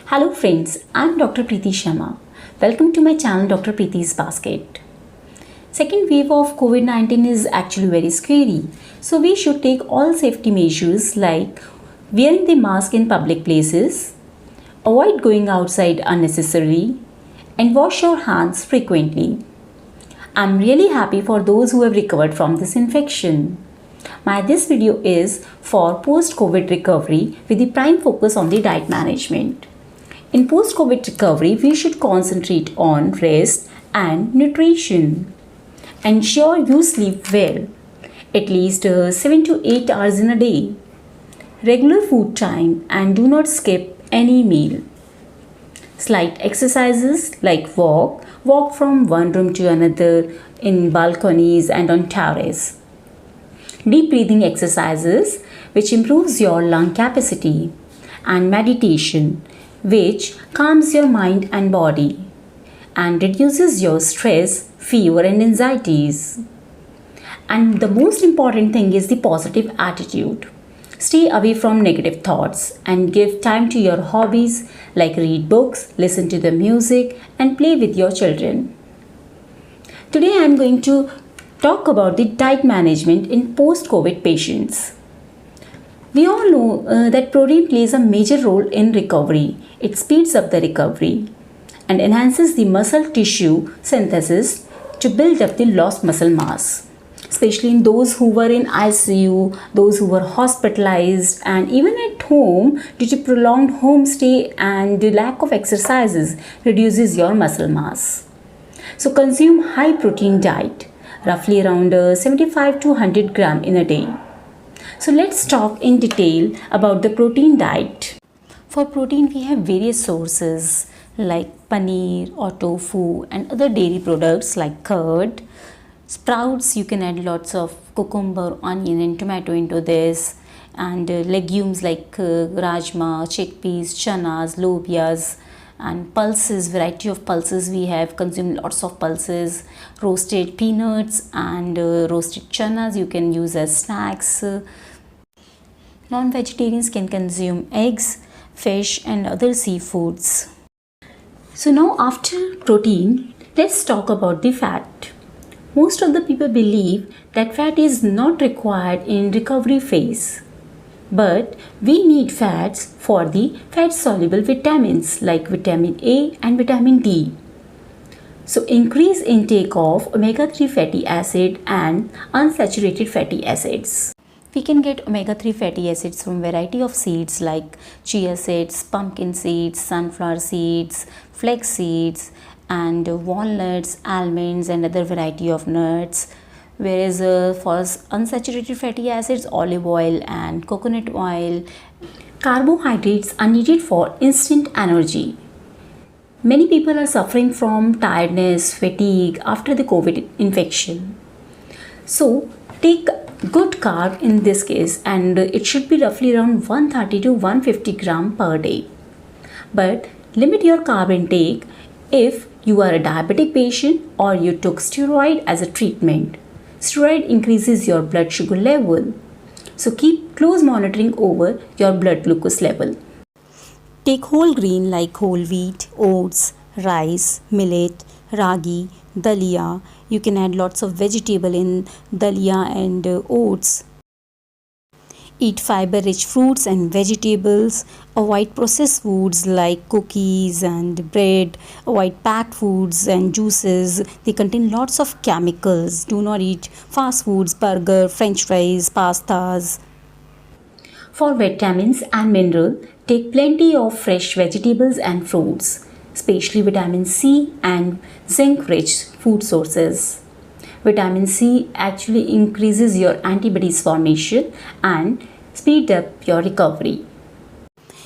Hello friends, I'm Dr. Preeti Sharma. Welcome to my channel Dr. Preeti's Basket. Second wave of COVID-19 is actually very scary. So we should take all safety measures like wearing the mask in public places, avoid going outside unnecessarily, and wash your hands frequently. I'm really happy for those who have recovered from this infection. This video is for post-COVID recovery with the prime focus on the diet management. In post-COVID recovery, we should concentrate on rest and nutrition. Ensure you sleep well, at least 7 to 8 hours in a day. Regular food time and do not skip any meal. Slight exercises like walk from one room to another in balconies and on terrace. Deep breathing exercises which improves your lung capacity, and meditation which calms your mind and body and reduces your stress, fear and anxieties. And the most important thing is the positive attitude. Stay away from negative thoughts and give time to your hobbies like read books, listen to the music and play with your children. Today I am going to talk about the diet management in post-COVID patients. We all know that protein plays a major role in recovery. It speeds up the recovery and enhances the muscle tissue synthesis to build up the lost muscle mass, especially in those who were in ICU, those who were hospitalized, and even at home due to prolonged home stay and the lack of exercises reduces your muscle mass. So consume high protein diet, roughly around 75 to 100 gram in a day. So let's talk in detail about the protein diet. For protein, we have various sources like paneer or tofu and other dairy products like curd. Sprouts, you can add lots of cucumber, onion and tomato into this, and legumes like rajma, chickpeas, chanas, lobias, and pulses, variety of pulses we have, consume lots of pulses, roasted peanuts and roasted chanas you can use as snacks. Non-vegetarians can consume eggs, fish and other seafoods. So now after protein, let's talk about the fat. Most of the people believe that fat is not required in recovery phase. But we need fats for the fat-soluble vitamins like vitamin A and vitamin D. So increase intake of omega-3 fatty acid and unsaturated fatty acids. We can get omega-3 fatty acids from variety of seeds like chia seeds, pumpkin seeds, sunflower seeds, flax seeds, and walnuts, almonds and other variety of nuts. Whereas for unsaturated fatty acids, olive oil and coconut oil. Carbohydrates are needed for instant energy. Many people are suffering from tiredness, fatigue after the COVID infection. So take good carb in this case, and it should be roughly around 130 to 150 gram per day. But limit your carb intake if you are a diabetic patient or you took steroid as a treatment. Steroid increases your blood sugar level. So keep close monitoring over your blood glucose level. Take whole grain like whole wheat, oats, rice, millet, ragi, dalia. You can add lots of vegetable in dalia and oats. Eat fiber-rich fruits and vegetables. Avoid processed foods like cookies and bread. Avoid packed foods and juices. They contain lots of chemicals. Do not eat fast foods, burger, french fries, pastas. For vitamins and mineral, take plenty of fresh vegetables and fruits, especially vitamin C and zinc-rich food sources. Vitamin C actually increases your antibodies formation and speed up your recovery.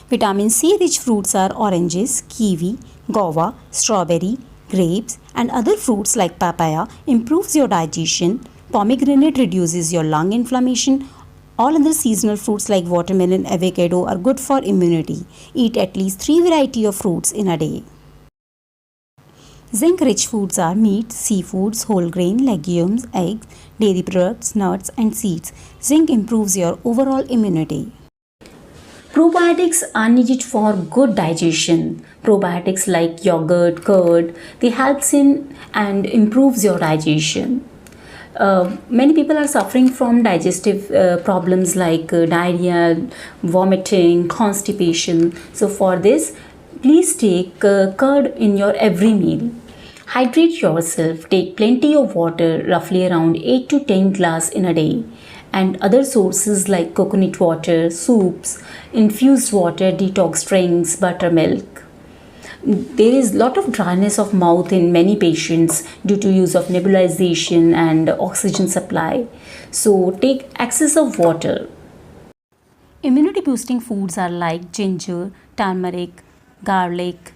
Vitamin C rich fruits are oranges, kiwi, guava, strawberry, grapes and other fruits like papaya improves your digestion. Pomegranate reduces your lung inflammation. All other seasonal fruits like watermelon, avocado are good for immunity. Eat at least 3 varieties of fruits in a day. Zinc-rich foods are meat, seafoods, whole grain, legumes, eggs, dairy products, nuts and seeds. Zinc improves your overall immunity. Probiotics are needed for good digestion. Probiotics like yogurt, curd, they helps in and improves your digestion. Many people are suffering from digestive problems like diarrhea, vomiting, constipation. So for this, please take curd in your every meal. Hydrate yourself. Take plenty of water, roughly around 8 to 10 glass in a day. And other sources like coconut water, soups, infused water, detox drinks, buttermilk. There is lot of dryness of mouth in many patients due to use of nebulization and oxygen supply. So take excess of water. Immunity boosting foods are like ginger, turmeric, garlic,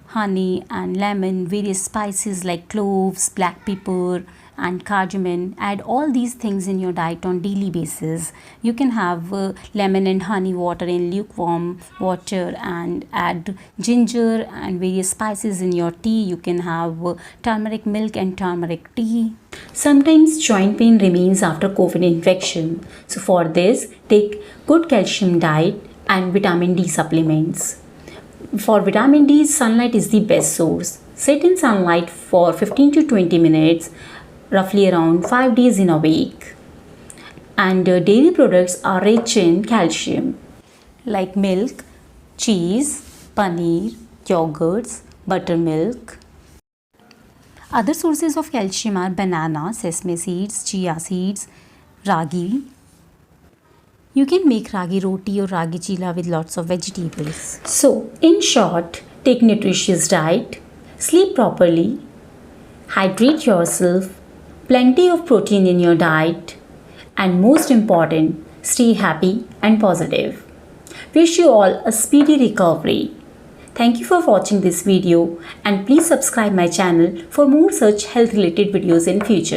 honey and lemon, various spices like cloves, black pepper and cardamom. Add all these things in your diet on daily basis. You can have lemon and honey water in lukewarm water and add ginger and various spices in your tea. You can have turmeric milk and turmeric tea. Sometimes joint pain remains after COVID infection. So for this, take good calcium diet and vitamin D supplements. For vitamin D, sunlight is the best source. Sit in sunlight for 15 to 20 minutes, roughly around 5 days in a week. And dairy products are rich in calcium like milk, cheese, paneer, yogurts, buttermilk. Other sources of calcium are banana, sesame seeds, chia seeds, ragi. You can make ragi roti or ragi chila with lots of vegetables. So, in short, take nutritious diet, sleep properly, hydrate yourself, plenty of protein in your diet, and most important, stay happy and positive. Wish you all a speedy recovery. Thank you for watching this video and please subscribe my channel for more such health related videos in future.